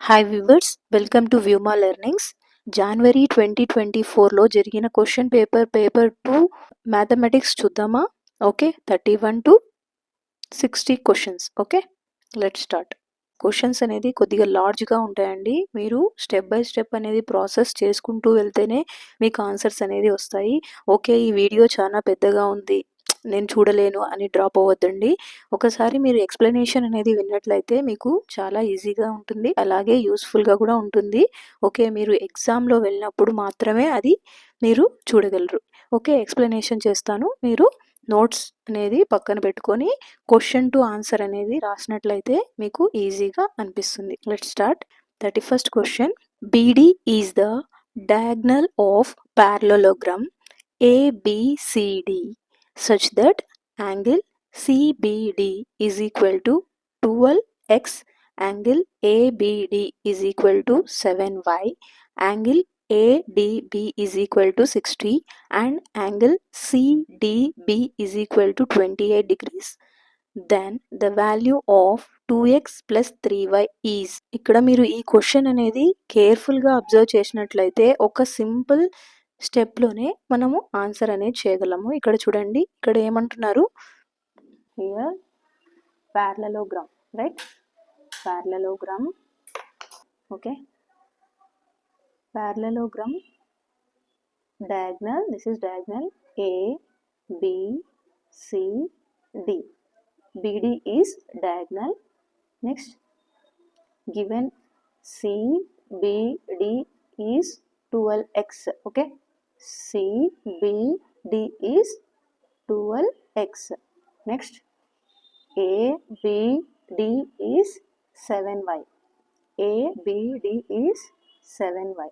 Hi viewers, welcome to Vyoma learnings. జనవరి 2024లో జరిగిన క్వశ్చన్ పేపర్ 2 మ్యాథమెటిక్స్ చూద్దామా? Okay, 31 to 60 questions. Okay, let's start. Questions అనేది కొద్దిగా లార్జ్గా ఉంటాయండి. మీరు స్టెప్ బై స్టెప్ అనేది ప్రాసెస్ చేసుకుంటూ వెళ్తేనే మీకు ఆన్సర్స్ అనేది వస్తాయి. ఓకే, ఈ వీడియో చాలా పెద్దగా ఉంది, నేను చూడలేను అని డ్రాప్ అవ్వద్దండి. ఒకసారి మీరు ఎక్స్ప్లెనేషన్ అనేది విన్నట్లయితే మీకు చాలా ఈజీగా ఉంటుంది, అలాగే యూస్ఫుల్గా కూడా ఉంటుంది. ఓకే, మీరు ఎగ్జామ్లో వెళ్ళినప్పుడు మాత్రమే అది మీరు చూడగలరు. ఓకే, ఎక్స్ప్లెనేషన్ చేస్తాను. మీరు నోట్స్ అనేది పక్కన పెట్టుకొని క్వశ్చన్ టు ఆన్సర్ అనేది రాసినట్లయితే మీకు ఈజీగా అనిపిస్తుంది. Let's start. 31st question. BD is the diagonal of parallelogram ABCD such that angle CBD is equal to 12x, angle ABD is equal to 7y, angle ADB is equal to 60 and angle CDB is equal to 28 degrees. Then the value of 2x plus 3y is. ఇక్కడ మీరు ఈ question అనేది కేర్ఫుల్గా observe చేసినట్లయితే ఒక simple స్టెప్లోనే మనము answer అనేది చేయగలము. ఇక్కడ చూడండి, ఇక్కడ ఏమంటున్నారు, here parallelogram, right? parallelogram. Okay, parallelogram diagonal, this is diagonal A B C D. BD is diagonal. Next, given CBD is 12x. okay, CBD is 12x. Next, ABD is 7y. ABD is 7y.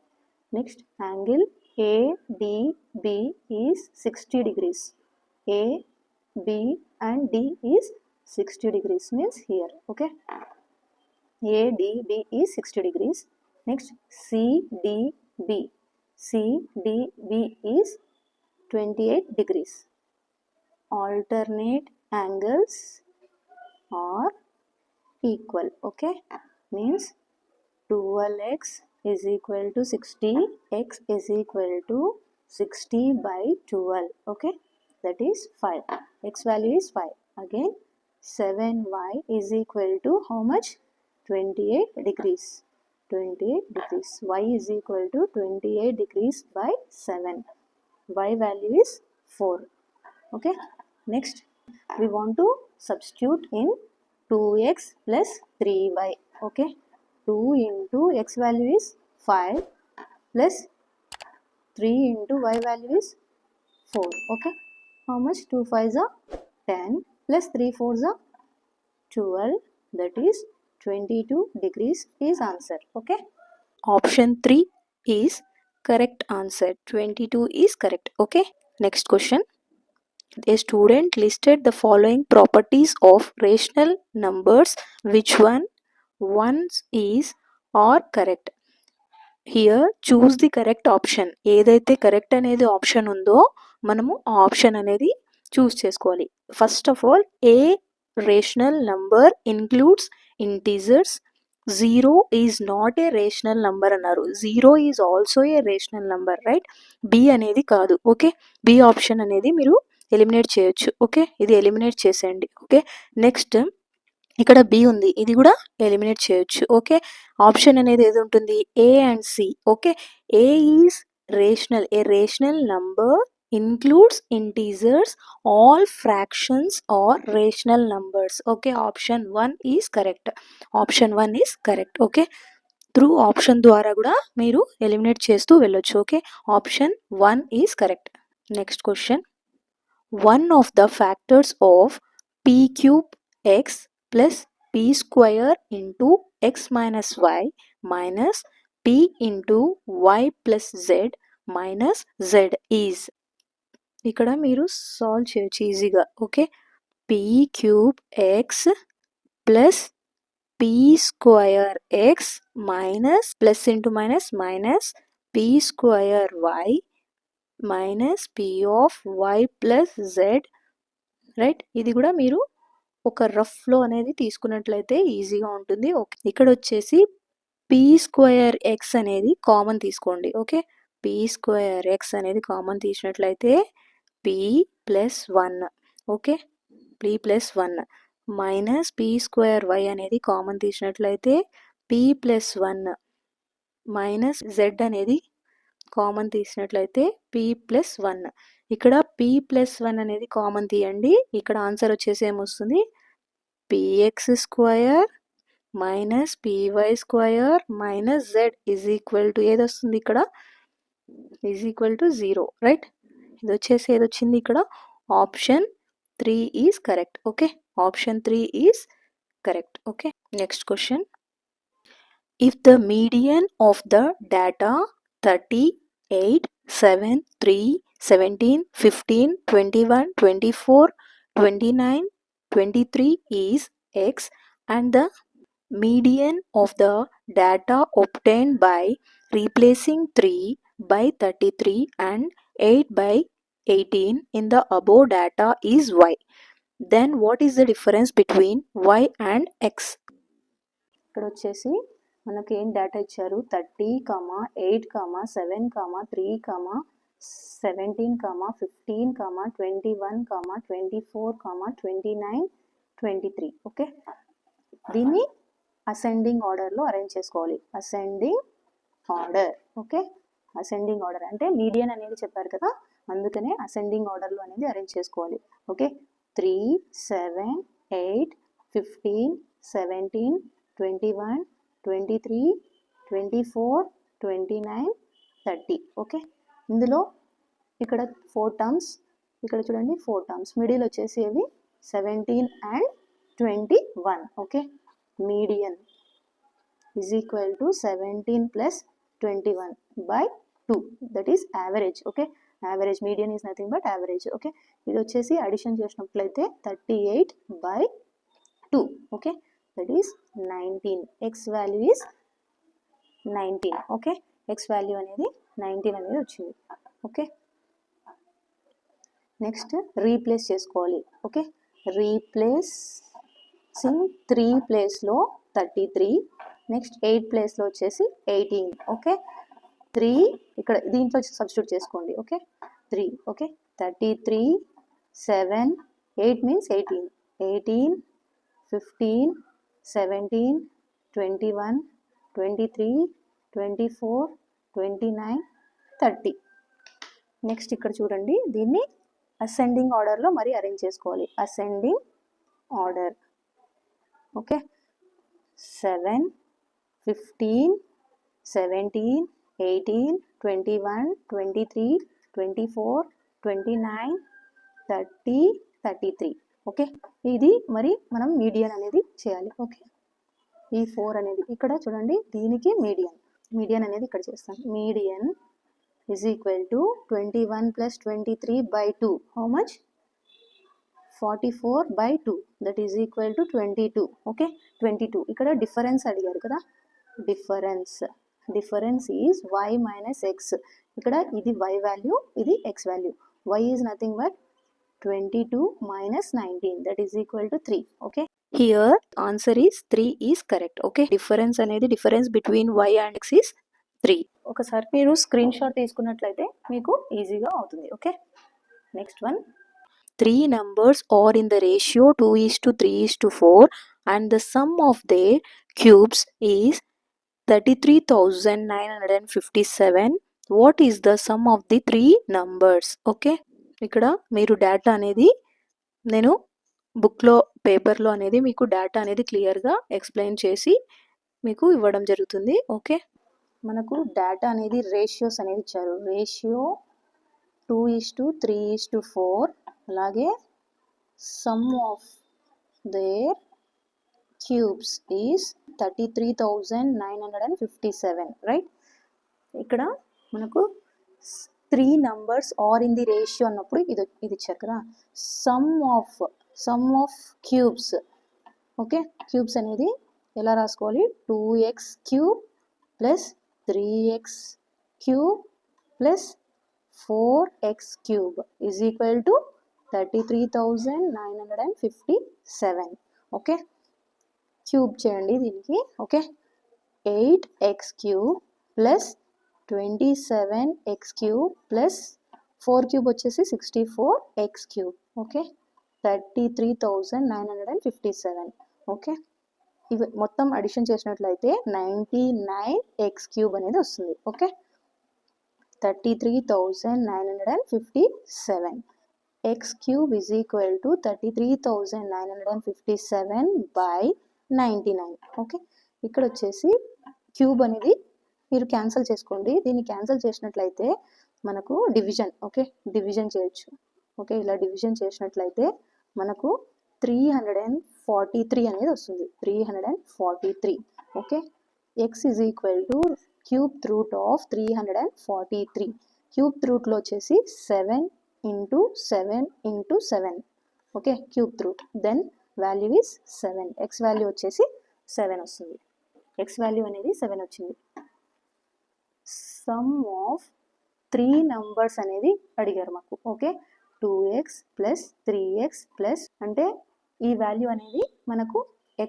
Next, angle ADB is 60 degrees. A, B and D is 60 degrees, means here. Okay, ADB is 60 degrees. Next, CDB is 28 degrees. Alternate angles are equal. Okay, means 12x is equal to 60, x is equal to 60 by 12. okay, that is 5. X value is 5. Again, 7y is equal to how much? 28 degrees. 28 degrees. Y is equal to 28 degrees by 7. Y value is 4. okay, next we want to substitute in 2x plus 3y. okay, 2 into x value is 5 plus 3 into y value is 4. okay, how much? 2 5s are 10 plus 3 4s are 12, that is 22 degrees is answer. okay, option 3 is correct answer. 22 is correct. okay, next question. A student listed the following properties of rational numbers. Which one is or correct? Here choose the correct option. ఏదైతే correct అనేది option ఉందో మనము ఆ option అనేది choose చేసుకోవాలి. First of all, a rational number includes integers. 0 is not a rational number అన్నారు. 0 is also a rational number, right? B అనేది కాదు. ఓకే, బి ఆప్షన్ అనేది మీరు ఎలిమినేట్ చేయొచ్చు. ఓకే, ఇది ఎలిమినేట్ చేసేయండి. ఓకే, నెక్స్ట్ ఇక్కడ బి ఉంది, ఇది కూడా ఎలిమినేట్ చేయొచ్చు. ఓకే, ఆప్షన్ అనేది ఏది ఉంటుంది? A and C. Okay, A is rational. A rational number includes integers, all fractions or rational numbers. okay, option 1 is correct. option 1 is correct. okay, through option ద్వారా కూడా మీరు ఎలిమినేట్ చేస్తూ వెళ్ళొచ్చు. Okay, option 1 is correct. Next question. One of the factors of p cube x plus p square into x minus y minus p into y plus z minus z is. ఇక్కడ మీరు solve చేయొచ్చు ఈజీగా. Okay, p cube X plus p square X minus plus into minus minus p square y minus p of y plus z, right? ఇది కూడా మీరు ఒక రఫ్లో అనేది తీసుకున్నట్లయితే ఈజీగా ఉంటుంది. ఓకే, ఇక్కడ వచ్చేసి పీ స్క్వేర్ ఎక్స్ అనేది కామన్ తీసుకోండి. ఓకే, పీ స్క్వేర్ ఎక్స్ అనేది కామన్ తీసినట్లయితే p plus 1. Okay, p plus 1 minus p square y అనేది కామన్ తీసినట్లయితే పీ ప్లస్ 1 మైనస్ జెడ్ అనేది కామన్ తీసినట్లయితే పీ ప్లస్ 1. ఇక్కడ పీ ప్లస్ 1 అనేది కామన్ తీయండి. ఇక్కడ ఆన్సర్ వచ్చేసి ఏమొస్తుంది, px square minus py square minus z is equal to ఏది వస్తుంది ఇక్కడ, ఈజ్ ఈక్వల్ టు 0. రైట్, ఇది వచ్చేసి ఏది వచ్చింది ఇక్కడ, option 3 is correct. Okay, option 3 is correct. Okay, next question. If the median of the data 30, 8, 7, 3, 17, 15, 21, 24, 29, 23 is x and the median of the data obtained by replacing 3 by 33 and 8 by 18 in the above data is y, then what is the difference between y and x? ఇక్కడ వచ్చేసి మనకి ఏం data ఇచ్చారు, 30, 8, 7, 3, 17, 15, 21, 24, 29, 23. Okay, దీన్ని ascending ఆర్డర్లో arrange చేసుకోవాలి. Ascending order. Okay, ascending order అంటే median అనేది చెప్పారు కదా, అందుకనే అసెండింగ్ ఆర్డర్లో అనేది అరేంజ్ చేసుకోవాలి. ఓకే, 3, 7, 8, 15, 17, 21, 23, 24, 29, 30. ఓకే, ఇందులో ఇక్కడ 4 టర్మ్స్, ఇక్కడ చూడండి 4 టర్మ్స్, మిడిల్ వచ్చేసి అవి 17 and 21. Okay, median is equal to 17 plus 21 by 2, that is average. Okay, average, median is nothing but average. Okay, ఇది వచ్చేసి అడిషన్ చేసినట్లయితే 38 by 2. Okay, that is 19. x value is 19. Okay, x value అనేది 19 అనేది వచ్చింది. Okay, next replace చేసుకోవాలి. Okay, replacing 3 ప్లేస్లో 33, next 8 ప్లేస్లో వచ్చేసి 18. ఓకే, 3 ఇక్కడ దీంట్లో సబ్స్టిట్యూట్ చేసుకోండి. ఓకే, 3. Okay, 33, 7, 8 means 18, 18, 15, 17, 21, 23, 24, 29, 30. నెక్స్ట్ ఇక్కడ చూడండి, దీన్ని అసెండింగ్ ఆర్డర్లో మరి అరేంజ్ చేసుకోవాలి. Ascending order. ఓకే, 7, 15, 17, 18, 21, 23, 24, 29, 30, 33. ఓకే, ఇది మరి మనం మీడియన్ అనేది చేయాలి. ఓకే, ఈ 4 అనేది ఇక్కడ చూడండి, దీనికి మీడియన్ అనేది ఇక్కడ చేస్తాం. Median is equal to 21 plus 23 by 2, how much, 44 by 2, that is equal to 22. Okay, 22. ఇక్కడ డిఫరెన్స్ అడిగారు కదా, difference is y minus x. ఇక్కడ ఇది y వాల్యూ, ఇది x value. y is nothing but 22 minus 19, that is equal to 3. Okay, here answer is 3 is correct. Okay, difference అనేది difference between y and x is 3. ఒకసారి మీరు screen shot తీసుకున్నట్లయితే మీకు ఈజీగా అవుతుంది. Okay, next one. 3 numbers are in the ratio 2:3:4 and the sum of their cubes is 33,957. What is the sum of the 3 numbers? Okay, ఇక్కడ మీరు data అనేది నేను బుక్లో పేపర్లో అనేది మీకు డేటా అనేది క్లియర్గా ఎక్స్ప్లెయిన్ చేసి మీకు ఇవ్వడం జరుగుతుంది. ఓకే, మనకు డేటా అనేది రేషియోస్ అనేది ఇచ్చారు. రేషియో 2:3:4, అలాగే sum of their cubes is 33,957. Right, ఇక్కడ మనకు 3 numbers are in the ratio అన్నప్పుడు ఇది ఇచ్చారు కదా, sum of cubes. Okay, cubes అనేది ఎలా రాసుకోవాలి, 2x cube plus 3x cube plus 4x cube is equal to 33,957. Okay, cube చేయండి దీనికి. ఓకే, 8x cube ప్లస్ 27x cube ప్లస్ 4 క్యూబ్ వచ్చేసి 64x cube. ఓకే, 33,957. ఓకే, ఇవి మొత్తం అడిషన్ చేసినట్లయితే 99x cube అనేది వస్తుంది. Okay, 33,957. x cube is equal to 33,957 by 99. Okay, ఇక్కడ వచ్చేసి క్యూబ్ అనేది మీరు క్యాన్సిల్ చేసుకోండి. దీన్ని క్యాన్సిల్ చేసినట్లయితే మనకు డివిజన్, ఓకే, డివిజన్ చేయొచ్చు. ఓకే, ఇలా డివిజన్ చేసినట్లయితే మనకు 343 అనేది వస్తుంది. 343. Okay, x is equal to cube root of 343. Cube రూట్లో వచ్చేసి 7 into 7 into 7. Okay, cube root, then value is 7. X value వచ్చేసి 7 వస్తుంది. ఎక్స్ వాల్యూ అనేది 7 వచ్చింది. సమ్ ఆఫ్ 3 నంబర్స్ అనేది అడిగారు మాకు. Okay, 2x plus 3x plus అంటే ఈ వాల్యూ అనేది మనకు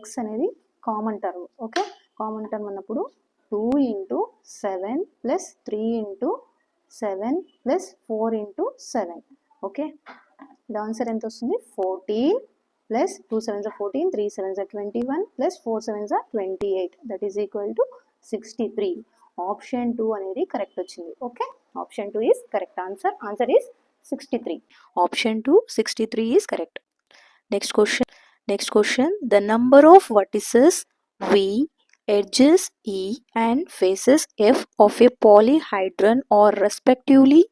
x అనేది common term. Okay, common term అన్నప్పుడు 2 into 7 plus 3 into 7 plus 4 into 7. Okay, ఇది ఆన్సర్ ఎంత వస్తుంది? 14 plus 2 7s are 14, 3 7s are 21 plus 4 7s are 28. That is equal to 63. Option 2 అనేది కరెక్ట్ వచ్చింది. Okay, option 2 is correct answer. Answer is 63. Option 2 63 is correct. Next question. The number of vertices V, edges E and faces F of a polyhedron are respectively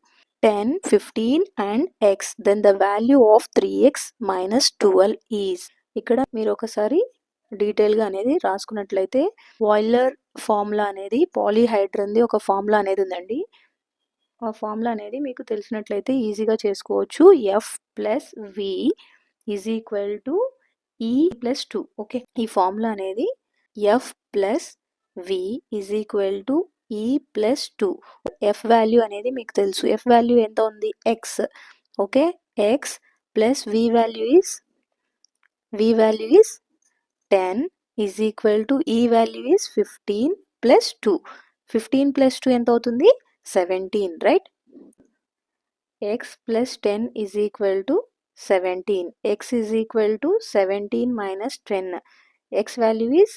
10, 15 and x. Then the value of 3x minus 12 is. ఇక్కడ మీరు ఒకసారి డీటెయిల్గా అనేది రాసుకున్నట్లయితే boiler formula అనేది పాలీహైడ్రన్ది ఒక formula అనేది ఉందండి. ఆ ఫార్ములా అనేది మీకు తెలిసినట్లయితే ఈజీగా చేసుకోవచ్చు. F plus V is equal to E plus 2. Okay, ఈ ఫార్ములా అనేది F plus V is equal to E plus 2. F value అనేది మీకు తెలుసు. ఎఫ్ వాల్యూ ఎంత ఉంది? X. Okay, x plus V value is 10 is equal to E value is 15 plus 2. 15 plus 2 ఎంత అవుతుంది? 17, right? x plus 10 is equal to 17. x is equal to 17 minus 10. x value is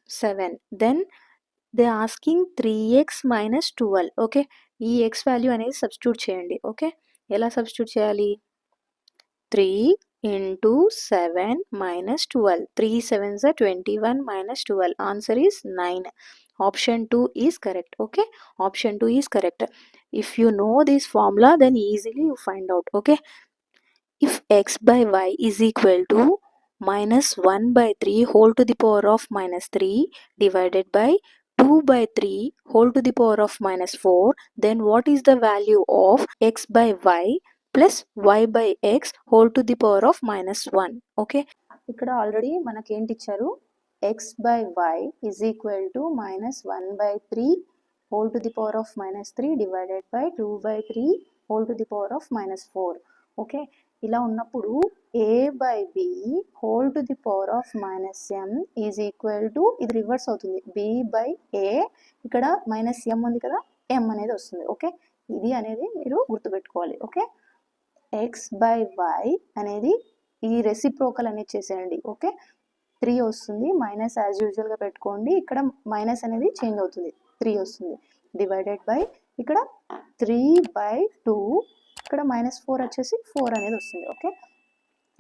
7. Then they asking 3x minus 12. Okay, ఈ x value అనేది substitute చేయండి. ఓకే, ఎలా substitute చేయాలి? 3 into 7 minus 12. 3 7s are 21 minus 12. Answer is 9. Option 2 is correct. Okay, option 2 is correct. If you know this formula, then easily you find out. Okay, if x by y is equal to minus 1 by 3 whole to the power of minus 3 divided by 2 by 3 whole to the power of minus 4, then what is the value of x by y plus y by x whole to the power of minus 1. Okay, ఇక్కడ already మనకి ఏంటి ఇచ్చారు? X by y is equal to minus 1 by 3 whole to the power of minus 3 divided by 2 by 3 whole to the power of minus 4. Okay, ఇలా ఉన్నప్పుడు a by b whole to the power of minus m is equal to, ఇది reverse అవుతుంది, B by ఏ, ఇక్కడ minus ఎం ఉంది కదా, ఎం అనేది వస్తుంది. Okay, ఇది అనేది మీరు గుర్తుపెట్టుకోవాలి. ఓకే, ఎక్స్ బై వై అనేది ఈ రెసిప్రోకల్ అనేది చేసేయండి. ఓకే, 3 వస్తుంది, మైనస్ యాజ్ యూజువల్గా పెట్టుకోండి. ఇక్కడ మైనస్ అనేది చేంజ్ అవుతుంది, 3 వస్తుంది, డివైడెడ్ బై ఇక్కడ 3 బై 2, ఇక్కడ మైనస్ 4 వచ్చేసి 4 అనేది వస్తుంది. Okay,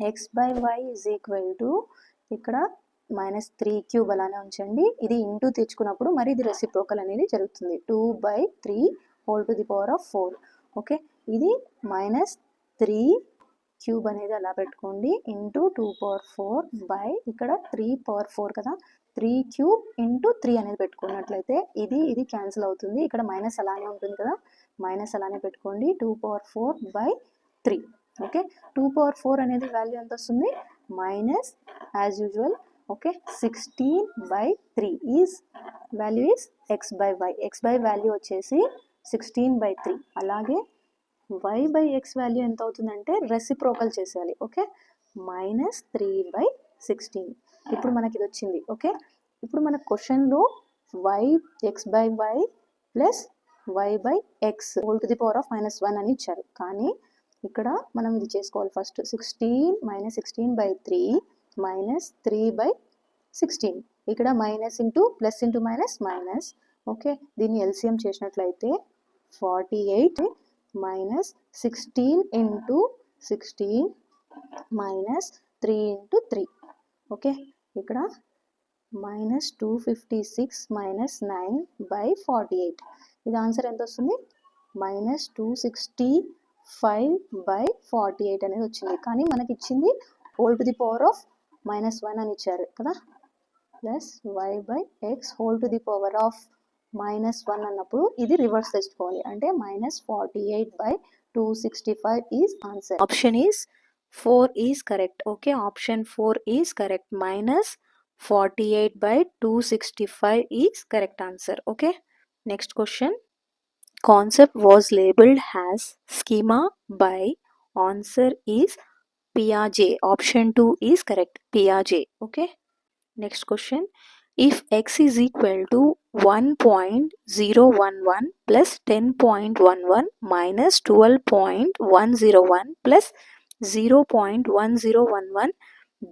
x by y is equal to ఇక్కడ మైనస్ 3 క్యూబ్ అలానే ఉంచండి. ఇది ఇంటూ తెచ్చుకున్నప్పుడు మరి ఇది రెసిప్రోకల్ అనేది జరుగుతుంది. 2 by 3 whole to the power of 4. Okay, ఇది మైనస్ 3 క్యూబ్ అనేది అలా పెట్టుకోండి, ఇంటూ 2 పవర్ 4 బై ఇక్కడ 3 పవర్ 4 కదా, 3 క్యూబ్ ఇంటూ 3 అనేది పెట్టుకున్నట్లయితే ఇది క్యాన్సిల్ అవుతుంది. ఇక్కడ మైనస్ అలానే ఉంటుంది కదా, మైనస్ అలానే పెట్టుకోండి, 2 పవర్ 4 బై 3. ఓకే, 2 పవర్ 4 అనేది వాల్యూ ఎంత వస్తుంది? Minus as usual. Okay, 16 by 3 is value is x by y. X by value వచ్చేసి 16 బై 3. అలాగే y బై ఎక్స్ వాల్యూ ఎంత అవుతుందంటే రెసిప్రోకల్ చేసేయాలి. Okay, minus 3 by 16. ఇప్పుడు మనకి ఇది వచ్చింది. ఓకే, ఇప్పుడు మన క్వశ్చన్లో y x by y plus y by x whole to the power of -1 అని ఇచ్చారు. కానీ ఇక్కడ మనం ఇది చేసుకోవాలి ఫస్ట్. 16 minus 3 by 16. ఇక్కడ minus into plus into minus minus. Okay, దీన్ని ఎల్సిఎం చేసినట్లయితే 48 minus 16 into 16 minus 3 into 3. Okay, ఇక్కడ మైనస్ 256 మైనస్ 9 by 48. ఇది ఆన్సర్ ఎంత వస్తుంది? మైనస్ 265 by 48 అనేది వచ్చింది. కానీ మనకి ఇచ్చింది whole to the power of -1 అని ఇచ్చారు కదా. Plus y by x whole to the power of -1 అన్నప్పుడు ఇది రివర్స్ తెచ్చుకోవాలి. అంటే minus 48 by 265 is answer. Option is 4 is correct. Okay, option 4 is correct. Minus 48 by 265 is correct answer. Okay, next question. Concept was labeled as schema by answer is Piaget. Option 2 is correct. Piaget. Okay, next question. If x is equal to 1.011 plus 10.11 minus 12.101 plus 0.1011,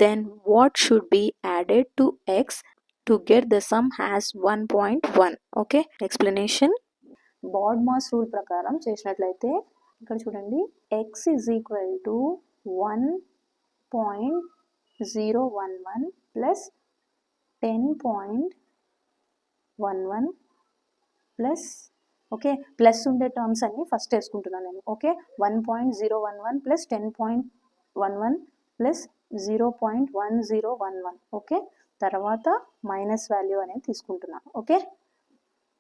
then what should be added to x to get the sum as 1.1? Okay, explanation. BODMAS rule ప్రకారం చేసినట్లయితే ఇక్కడ చూడండి, x is equal to 1.011 plus 10.11 plus, okay, plus ఉండే terms అన్ని first వేసుకుంటున్నాను నేను. Okay, 1.011 plus 10.11 plus 0.1011. Okay, తర్వాత minus value అనేది తీసుకుంటున్నాను. ఓకే,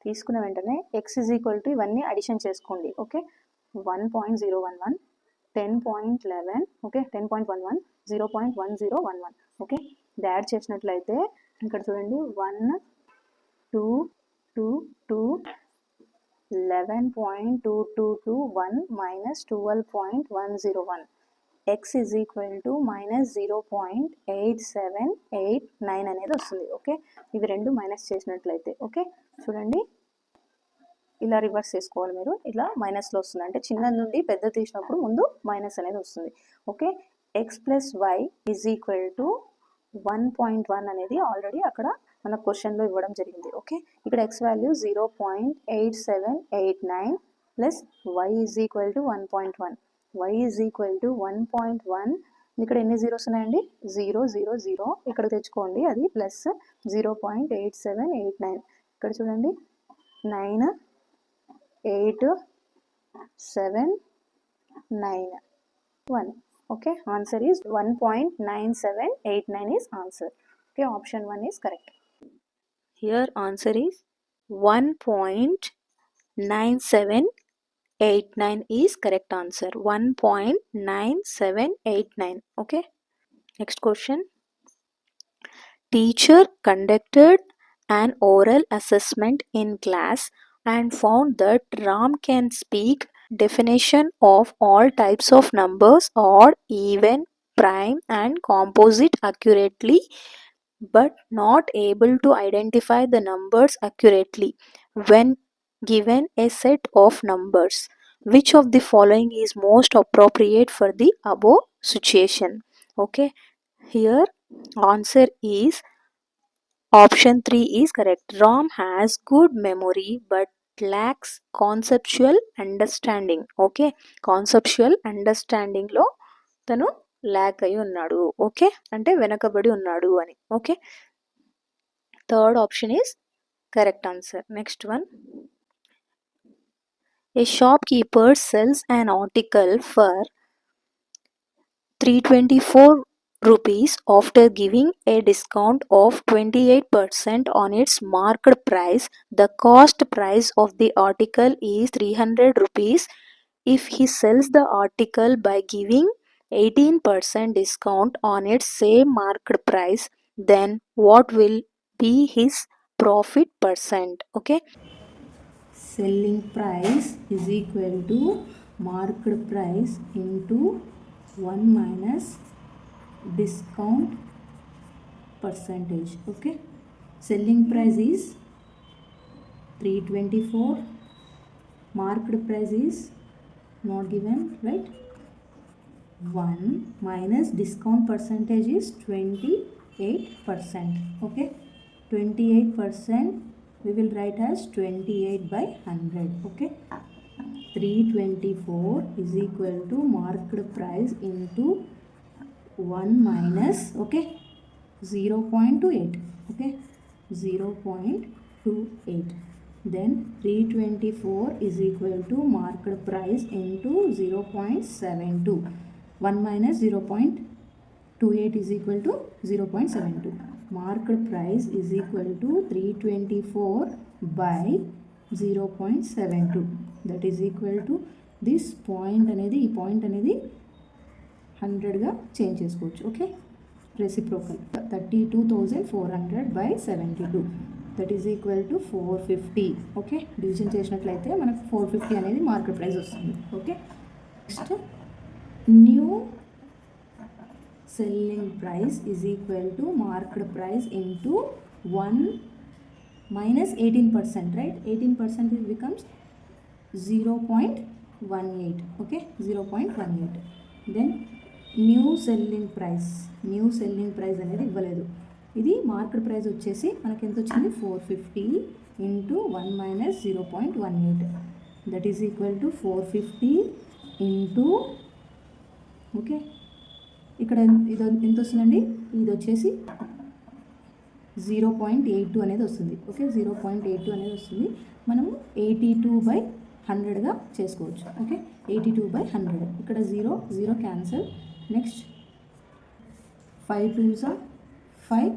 తీసుకున్న వెంటనే ఎక్స్ ఈజ్ ఈక్వల్ టు ఇవన్నీ అడిషన్ చేసుకోండి. Okay, 1.011 10.11, okay, 10.11 0.1011. ఓకే, ఇది యాడ్ చేసినట్లయితే ఇక్కడ చూడండి 1 2 2 2 11.2221 minus 12.101. x is equal to minus 0.8789 అనేది వస్తుంది. ఓకే, ఇవి రెండు మైనస్ చేసినట్లయితే, ఓకే చూడండి ఇలా రివర్స్ చేసుకోవాలి మీరు. ఇలా మైనస్లో వస్తుంది, అంటే చిన్న నుండి పెద్ద తీసినప్పుడు ముందు మైనస్ అనేది వస్తుంది. Okay, x plus y is equal to 1.1 అనేది ఆల్రెడీ అక్కడ మన క్వశ్చన్లో ఇవ్వడం జరిగింది. ఓకే, ఇక్కడ x value 0.8789 plus y is equal to 1.1. Y is equal to 1.1. ఇక్కడ ఎన్ని జీరోస్ ఉన్నాయండి? 0 0 0. ఇక్కడ తెచ్చుకోండి, అది ప్లస్ 0.8789. ఇక్కడ చూడండి 9 8 7 9 1. Okay, answer is 1.9789 is answer. Okay, option 1 is correct. Here answer is 1.9789 is correct answer. 1.9789. Okay, next question. Teacher conducted an oral assessment in class and found that Ram can speak definition of all types of numbers, odd, even, prime and composite accurately, but not able to identify the numbers accurately when given a set of numbers. Which of the following is most appropriate for the above situation? Okay, here answer is option 3 is correct. Ram has good memory but lacks conceptual understanding. Okay, conceptual అండర్స్టాండింగ్లో తను lack అయి ఉన్నాడు. Okay, అంటే వెనకబడి ఉన్నాడు అని. Okay, third option is correct answer. Next one. A shopkeeper sells an article for 324 rupees after giving a discount of 28% on its marked price. The cost price of the article is 300 rupees. If he sells the article by giving 18% discount on its same marked price, then what will be his profit percent? Okay, selling price is equal to marked price into 1 minus discount percentage. Okay, selling price is 324. Marked price is not given, right? 1 minus discount percentage is 28%. Okay, 28% we will write as 28 by 100. Okay, 324 is equal to marked price into 1 minus, okay, 0.28. Okay, 0.28. Then 324 is equal to marked price into 0.72. 1 minus 0.28 is equal to 0.72. Marked price is equal to 324 by 0.72. That is equal to this point అనేది, ఈ point అనేది 100గా change చేసుకోవచ్చు. Okay, reciprocal 32,400 by 72. That is equal to 450. Okay, division చేసినట్లయితే మనకు 450 అనేది market price వస్తుంది. Okay, next new selling price is equal to market price into 1 minus 18%, right? 18% it becomes 0.18. okay, 0.18. then new selling price అనేది ఇవ్వలేదు. ఇది market price వచ్చేసి మనకి ఎంత వచ్చింది, 450 into 1 minus 0.18. That is equal to 450 into, okay, ఇక్కడ ఇది ఎంత వస్తుందండి, ఇది వచ్చేసి 0.82 అనేది వస్తుంది. ఓకే, 0.82 అనేది వస్తుంది. మనము 82/100గా చేసుకోవచ్చు. ఓకే, 82/100. ఇక్కడ 0 cancel. Next 5 2s 5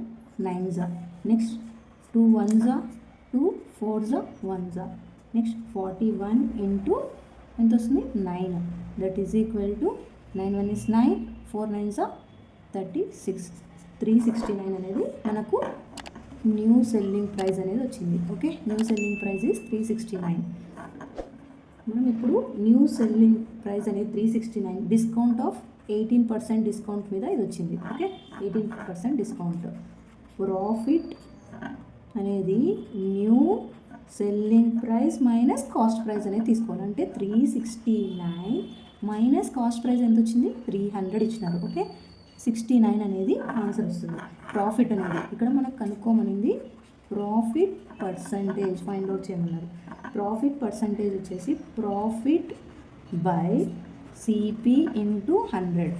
9s. Next 2 1s 2 4s 1s. Next 41 into ఎంత వస్తుంది, 9. That is equal to 9 1 is 9, 4 9s 36. 369 అనేది మనకు న్యూ సెల్లింగ్ ప్రైస్ అనేది వచ్చింది. Okay, new selling price is 369. మనం ఇప్పుడు న్యూ సెల్లింగ్ ప్రైస్ అనేది 369, డిస్కౌంట్ ఆఫ్ 18% డిస్కౌంట్ మీద ఇది వచ్చింది. Okay, 18% discount. ప్రాఫిట్ అనేది new selling price minus cost price అనేది తీసుకోవాలి. అంటే 369 మైనస్ కాస్ట్ ప్రైస్ ఎంత వచ్చింది, 300 ఇచ్చినారు. ఓకే, 69 అనేది ఆన్సర్ వస్తుంది. ప్రాఫిట్ అనేది ఇక్కడ మనకు కనుక్కోమనింది, ప్రాఫిట్ పర్సంటేజ్ ఫైండ్ అవుట్ చేయమన్నారు. ప్రాఫిట్ పర్సంటేజ్ వచ్చేసి profit by CP into 100.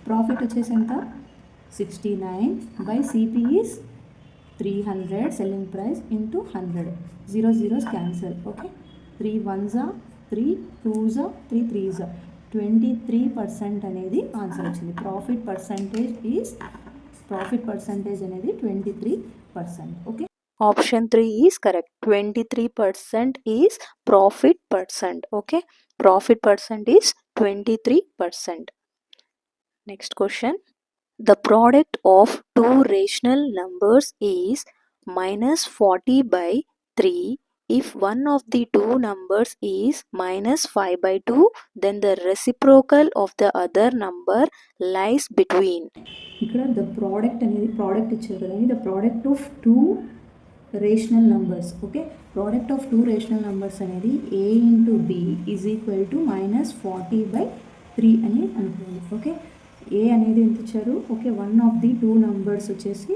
Profit వచ్చేసి ఎంత, 69 by CP is 300 selling price into 100. 0 0s cancel. Okay, 3 1s 3 2s 3 3s. 23% అనేది ఆన్సర్ వచ్చింది. ప్రాఫిట్ పర్సంటేజ్ అనేది 23%. Okay, option 3 is correct. 23% is profit percent. Okay, profit percent is 23%. Next question, the product of two rational numbers is -40/3. If one of the two numbers is -5/2, then the reciprocal of the other number lies between. ఇక్కడ the product అనేది, product ఇచ్చారు కదా, the product of 2 rational numbers. Okay, product of 2 rational numbers అనేది a into b is equal to -40/3 అని అనుకోండి. Okay, A అనేది ఎంత ఇచ్చారు, okay, one of the 2 numbers వచ్చేసి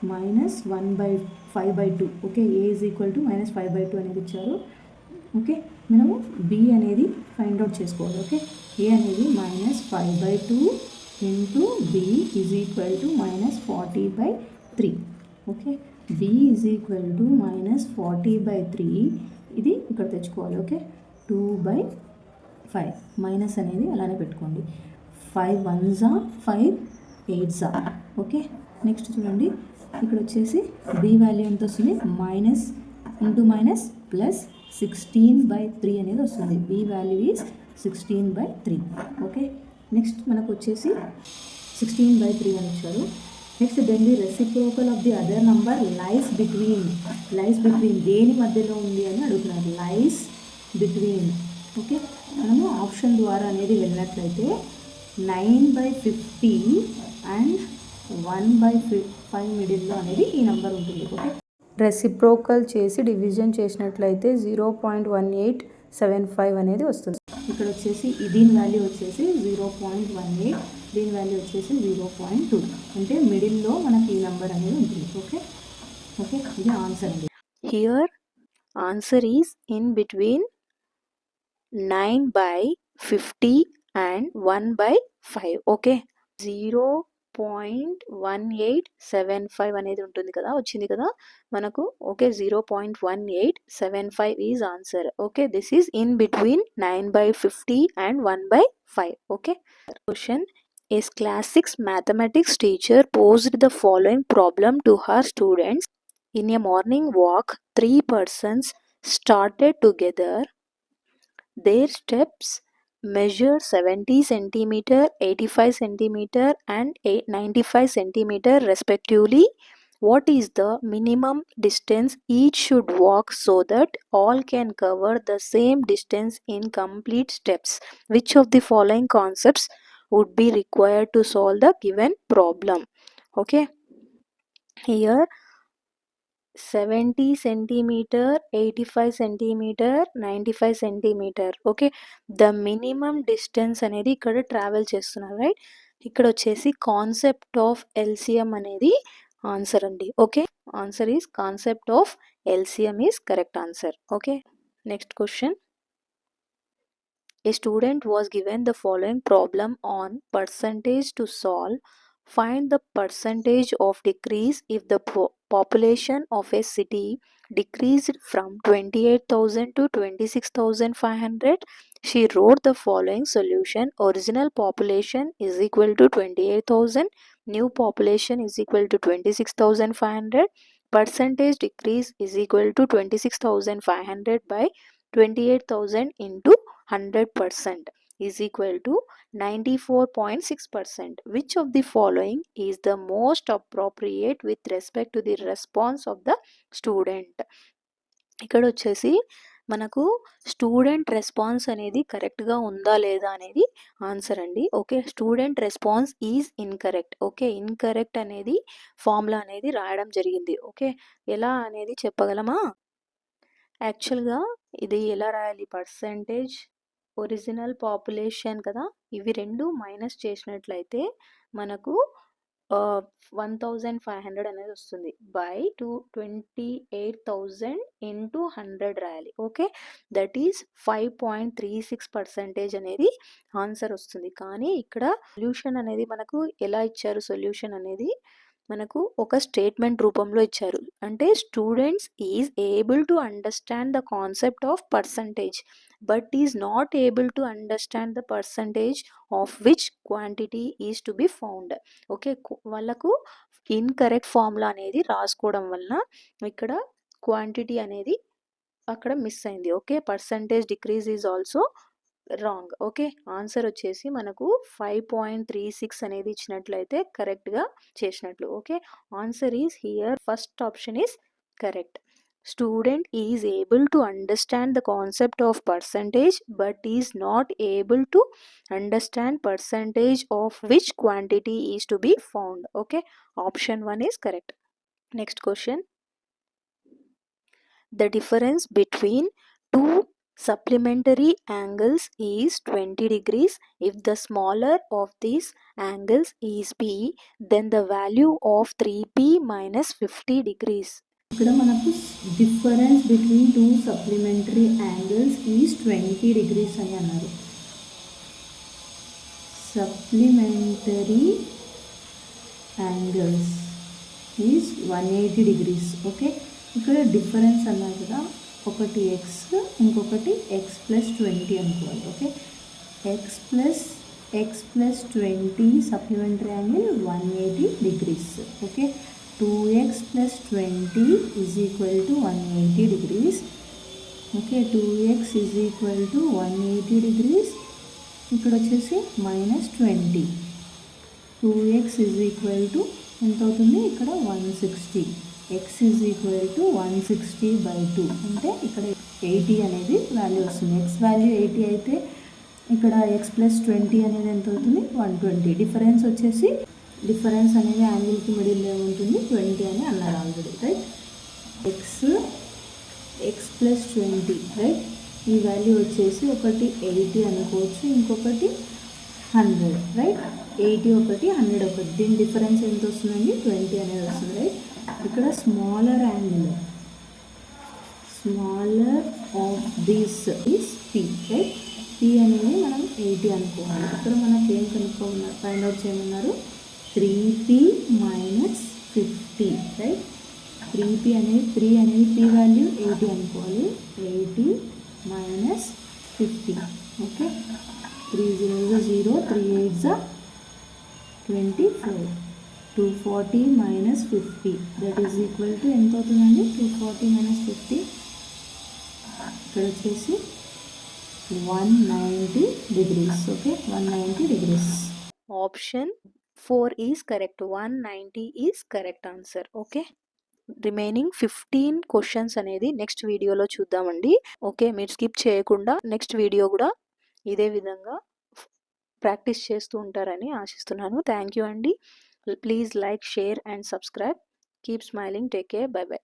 -1/5/2. Okay, A is equal to -5/2 అనేది ఇచ్చారు. ఓకే, మనము బి అనేది ఫైండ్ అవుట్ చేసుకోవాలి. ఓకే, ఏ అనేది -5/2 into B is equal to -40/3. Okay, B is equal to -40/3. ఇది ఇక్కడ తెచ్చుకోవాలి. ఓకే, 2/5 మైనస్ అనేది అలానే పెట్టుకోండి. 5 1s 5 8s. ఓకే, నెక్స్ట్ చూడండి, ఇక్కడ వచ్చేసి బి వాల్యూ ఎంత వస్తుంది, మైనస్ ఇంటూ మైనస్ ప్లస్ 16/3 అనేది వస్తుంది. B value is 16/3. Okay, next మనకు వచ్చేసి 16/3 అని ఇచ్చారు. Next then the reciprocal of the other number lies between దేని మధ్యలో ఉంది అని అడుగుతున్నారు. Lies between. ఓకే, మనము ఆప్షన్ ద్వారా అనేది వెళ్ళినట్లయితే 9/50 అండ్ 1/5 మిడిల్లో అనేది ఈ నెంబర్ ఉంటుంది. ఓకే, రెసిప్రోకల్ చేసి డివిజన్ చేసినట్లయితే 0.1875 అనేది వస్తుంది. ఇక్కడ వచ్చేసి దీని వాల్యూ వచ్చేసి 0.18, దీని వాల్యూ వచ్చేసి 0.2, అంటే మిడిల్లో మనకి ఈ నెంబర్ అనేది ఉంటుంది. ఓకే ఓకే ఇది ఆన్సర్ అండి. Here answer is in between 9/50 and 1/5. Okay 0.1875 అనేది ఉంటుంది కదా, వచ్చింది కదా మనకు. Okay 0.1875 is answer. Okay this is in between 9/50 and 1/5. Okay question. A class 6 mathematics teacher posed the following problem to her students. In a morning walk, 3 persons started together. Their steps measure 70 centimeter, 85 centimeter and 95 centimeter respectively. What is the minimum distance each should walk so that all can cover the same distance in complete steps? Which of the following concepts would be required to solve the given problem? Okay, here 70 centimeter, 85 centimeter, 95 centimeter. Okay the minimum distance అనేది ఇక్కడ travel చేస్తున్నారు, right. ఇక్కడ వచ్చేసి concept of LCM అనేది answer అండి. Okay answer is concept of LCM is correct answer. Okay next question. A student was given the following problem on percentage to solve. Find the percentage of decrease if the population of a city decreased from 28,000 to 26,500. She wrote the following solution. Original population is equal to 28,000. New population is equal to 26,500. Percentage decrease is equal to 26,500 by 28,000 into 100% is equal to 94.6%. Which of the following is the most appropriate with respect to the response of the student? ఇక్కడ వచ్చేసి మనకు student response అనేది కరెక్ట్గా ఉందా లేదా అనేది answer అండి. Okay student response is incorrect. Okay incorrect అనేది ఫార్ములా అనేది రాయడం జరిగింది. ఓకే ఎలా అనేది చెప్పగలమా? యాక్చువల్గా ఇది ఎలా రాయాలి? పర్సంటేజ్, ఒరిజినల్ పాపులేషన్ కదా, ఇవి రెండు మైనస్ చేసినట్లయితే మనకు 1500 అనేది వస్తుంది. బై 28,000 ఇంటూ 100 రాయాలి. ఓకే దట్ ఈస్ 5.36% అనేది ఆన్సర్ వస్తుంది. కానీ ఇక్కడ సొల్యూషన్ అనేది మనకు ఎలా ఇచ్చారు? సొల్యూషన్ అనేది మనకు ఒక స్టేట్మెంట్ రూపంలో ఇచ్చారు. అంటే students is able to understand the concept of percentage but is not able to understand the percentage of which quantity is to be found. Okay వాళ్ళకు ఇన్కరెక్ట్ ఫార్ములా అనేది రాసుకోవడం వలన ఇక్కడ క్వాంటిటీ అనేది అక్కడ మిస్ అయింది. Okay percentage decrease is also wrong. Okay answer వచ్చేసి మనకు 5.36 అనేది ఇచ్చినట్లయితే కరెక్ట్గా చేసినట్లు. Okay answer is here first option is correct. Student is able to understand the concept of percentage but is not able to understand percentage of which quantity is to be found. Okay option 1 is correct. Next question. The difference between two supplementary angles is 20 degrees. If the smaller of these angles is p, then the value of 3p minus 50 degrees. ఇక్కడ మనకు difference between two supplementary angles is 20 degrees అని అన్నారు. Supplementary angles is 180 degrees. Okay ఇక్కడ difference అన్నారు కదా, ఒకటి X ఇంకొకటి X plus 20 అనుకోవాలి. Okay x plus 20 supplementary angle 180 degrees. Okay 2x plus 20 is equal to 180 degrees. Okay 2x is equal to 180 degrees. ఇక్కడ వచ్చేసి minus 20. 2x is equal to ఎంత అవుతుంది? ఇక్కడ 160. x is equal to 160 by 2 అంటే ఇక్కడ 80 అనేది value వస్తుంది. x వాల్యూ 80 అయితే ఇక్కడ x plus 20 అనేది ఎంత అవుతుంది? 120. డిఫరెన్స్ వచ్చేసి డిఫరెన్స్ అనేది యాంగిల్కి మిడిల్లో ఉంటుంది 20 అని అన్నారు already, right. X plus 20, right. ఈ వాల్యూ వచ్చేసి ఒకటి 80 అనుకోవచ్చు, ఇంకొకటి 100, రైట్. 80 ఒకటి, 100 ఒకటి, దీని డిఫరెన్స్ ఎంత వస్తుందండి? 20 అనేది వస్తుంది, రైట్. ఇక్కడ smaller angle, smaller of this is P, right. P అనేది మనం 80 అనుకోవాలి. ఇక్కడ మనకి ఏం కనుక్కోమన్నారు, ఫైండ్ అవుట్ చేయమన్నారు? 3p minus 50, right. 3p అనేది 3 అనేది p వాల్యూ 80 అనుకోవాలి. 80 minus 50, okay. 3 0 0, 3 8 24, 240 minus 50 that is equal to ఎంత అవుతుందండి? 240 మైనస్ 50 ఇక్కడ వచ్చేసి 190 degrees, okay. 190 degrees. Option 4 is correct. 190 is correct answer, okay. Remaining 15 questions అనేది నెక్స్ట్ వీడియోలో చూద్దామండి, ఓకే. మీరు స్కిప్ చేయకుండా నెక్స్ట్ వీడియో కూడా ఇదే విధంగా ప్రాక్టీస్ చేస్తూ ఉంటారని ఆశిస్తున్నాను. థ్యాంక్ యూ అండి. Please like, share and subscribe. Keep smiling. Take care. By by.